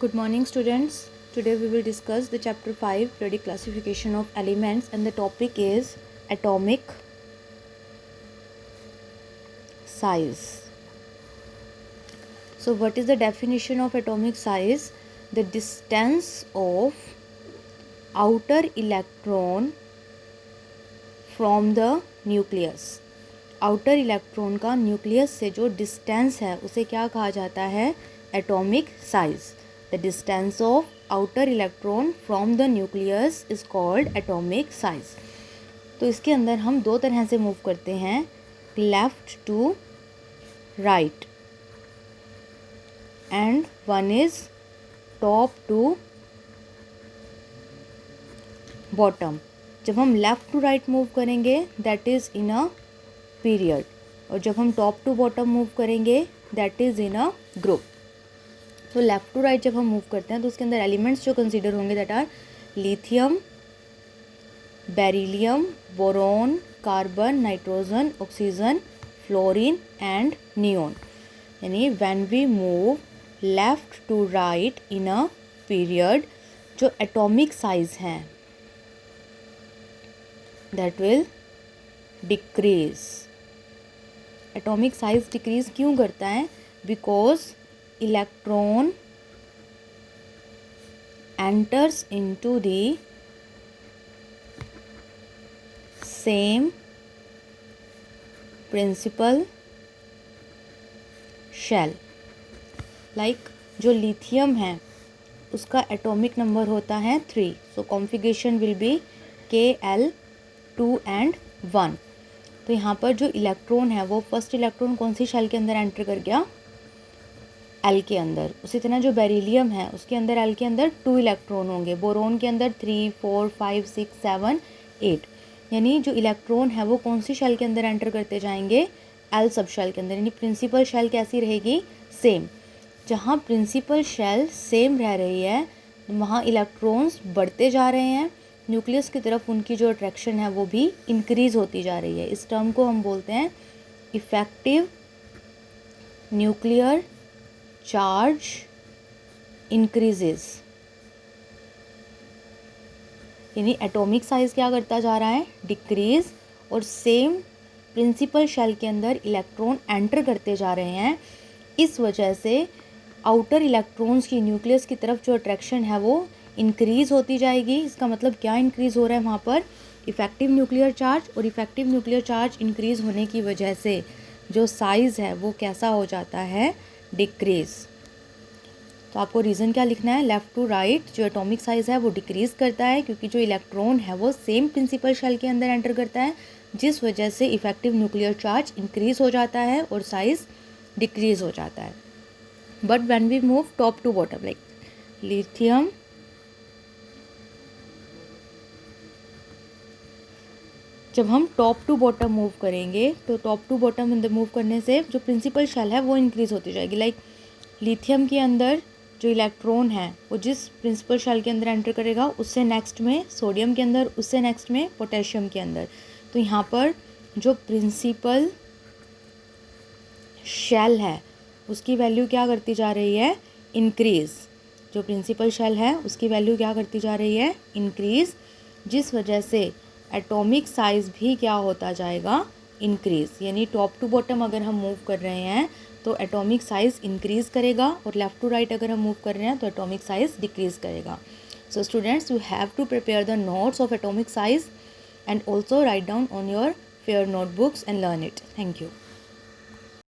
Good morning, students. Today we will discuss the chapter 5 periodic classification of elements, and the topic is atomic size. So what is the definition of atomic size? The distance of outer electron from the nucleus. Outer electron का nucleus से जो distance है उसे क्या कहा जाता है? Atomic size. The distance of outer electron from the nucleus is called atomic size. तो इसके अंदर हम दो तरह से मूव करते हैं, left to right and one is top to bottom. जब हम लेफ्ट टू राइट मूव करेंगे that is in a period, और जब हम टॉप टू बॉटम मूव करेंगे that is in a group. तो लेफ्ट टू राइट जब हम मूव करते हैं तो उसके अंदर एलिमेंट्स जो कंसीडर होंगे that are lithium, beryllium, boron, carbon, nitrogen, oxygen, fluorine and neon. यानी when we move left to right in a period, जो एटॉमिक साइज हैं that will decrease. Atomic size decrease क्यों करता है? Because electron enters into the same principal shell. Like जो lithium है उसका atomic number होता है 3, so configuration will be Kl2 and 1. तो यहाँ पर जो इलेक्ट्रॉन है वो फर्स्ट इलेक्ट्रॉन कौन सी शेल के अंदर एंटर कर गया? एल के अंदर. उसी तरह जो बेरिलियम है उसके अंदर एल के अंदर 2 इलेक्ट्रॉन होंगे, बोरोन के अंदर 3, 4, 5, 6, 7, 8. यानी जो इलेक्ट्रॉन है वो कौन सी शेल के अंदर एंटर करते जाएंगे? एल सब शेल के अंदर. यानी प्रिंसिपल शेल कैसी रहेगी? सेम. जहाँ प्रिंसिपल शेल सेम रह रही है वहाँ इलेक्ट्रॉन्स बढ़ते जा रहे हैं, न्यूक्लियस की तरफ उनकी जो अट्रैक्शन है वो भी इंक्रीज़ होती जा रही है. इस टर्म को हम बोलते हैं इफ़ेक्टिव न्यूक्लियर चार्ज इंक्रीजेस. यानी एटॉमिक साइज क्या करता जा रहा है? डिक्रीज. और सेम प्रिंसिपल शेल के अंदर इलेक्ट्रॉन एंटर करते जा रहे हैं. इस वजह से आउटर इलेक्ट्रॉन्स की न्यूक्लियस की तरफ जो अट्रैक्शन है वो इंक्रीज़ होती जाएगी. इसका मतलब क्या इंक्रीज़ हो रहा है वहाँ पर? Effective nuclear charge. और इफ़ेक्टिव न्यूक्लियर चार्ज इंक्रीज़ होने की वजह से जो साइज़ है वो कैसा हो जाता है? डिक्रीज़. तो आपको रीज़न क्या लिखना है? लेफ़्ट टू राइट जो एटॉमिक साइज़ है वो डिक्रीज़ करता है क्योंकि जो इलेक्ट्रॉन है वो सेम प्रिंसिपल शेल के अंदर एंटर करता है, जिस वजह से इफ़ेक्टिव न्यूक्लियर चार्ज इंक्रीज़ हो जाता है और साइज़ डिक्रीज़ हो जाता है. But when we move top to bottom like lithium, जब हम टॉप टू बॉटम मूव करेंगे तो टॉप टू बॉटम मूव करने से जो प्रिंसिपल शेल है वो इंक्रीज़ होती जाएगी. लाइक लिथियम के अंदर जो इलेक्ट्रॉन है वो जिस प्रिंसिपल शेल के अंदर एंटर करेगा उससे नेक्स्ट में सोडियम के अंदर, उससे नेक्स्ट में पोटेशियम के अंदर. तो यहाँ पर जो प्रिंसिपल शेल है उसकी वैल्यू क्या करती जा रही है? इंक्रीज़. जो प्रिंसिपल शेल है उसकी वैल्यू क्या करती जा रही है? इंक्रीज़. जिस वजह से एटॉमिक साइज़ भी क्या होता जाएगा? इंक्रीज़. यानी टॉप टू बॉटम अगर हम मूव कर रहे हैं तो एटॉमिक साइज़ इंक्रीज़ करेगा, और लेफ़्ट टू राइट अगर हम मूव कर रहे हैं तो एटॉमिक साइज़ डिक्रीज़ करेगा. So students, you have to prepare the notes of atomic size and also write down on your fair notebooks and learn it. Thank you.